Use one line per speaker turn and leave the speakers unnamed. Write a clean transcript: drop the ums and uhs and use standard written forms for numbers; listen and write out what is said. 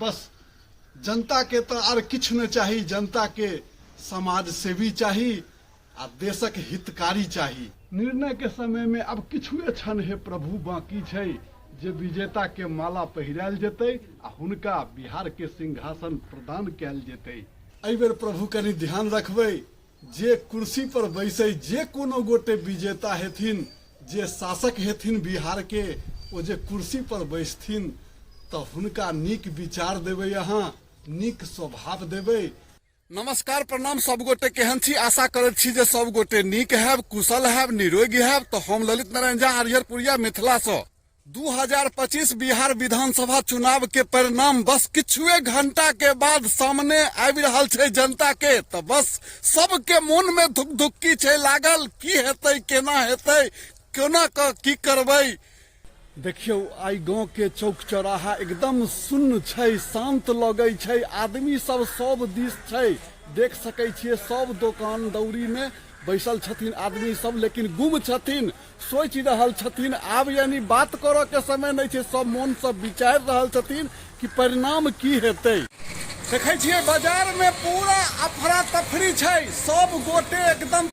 बस जनता के तो आर किछ न चाही, जनता के समाज सेवी चाही आ देशक हितकारी चाही। निर्णय के समय में अब किछुए क्षण हे प्रभु बाकी छै जे विजेता के माला पहिरायल जेतै आ हुनका बिहार के सिंहासन प्रदान कयल जेतै। एहि बेर प्रभु कनि ध्यान रखबै जे कुर्सी पर बैसै जे कोनो गोटे विजेता हेथिन, जे शासक हेथिन बिहार के, ओ जे कुर्सी पर बैसथिन तऽ हुनका नीक विचार देबै, अहाँ नीक स्वभाव देबै। नमस्कार प्रणाम सब गोटे, केहन छी? आशा करैत छी जे सब गोटे नीक हैब, कुशल हैब, निरोगी हैब। तो हम ललित नारायण झा हरिहरपुरिया मिथिला से 2025 बिहार विधानसभा चुनाव के परिणाम बस किछुए घंटा के बाद सामने आबि रहल छै जनता के। तो बस सबके मन में धुकधुक्की छै लागल, की हेतै, केना हेतै, केना की करबै। देखियो आई गांव के चौक चौराहा एकदम शून्य छै, शांत लगे छै, आदमी सब दिस छै। देख सकै छियै सब दुकान दौरी में बैसल छथिन आदमी सब, लेकिन गुम छथिन, सोच रहल छथिन। आब यानी बात करऽ के समय नहीं छै, सब मन से विचार रहल छथिन कि परिणाम की हेतै। देखै छियै बाजार में पूरा अफरा तफरी छै, सब गोटे एकदम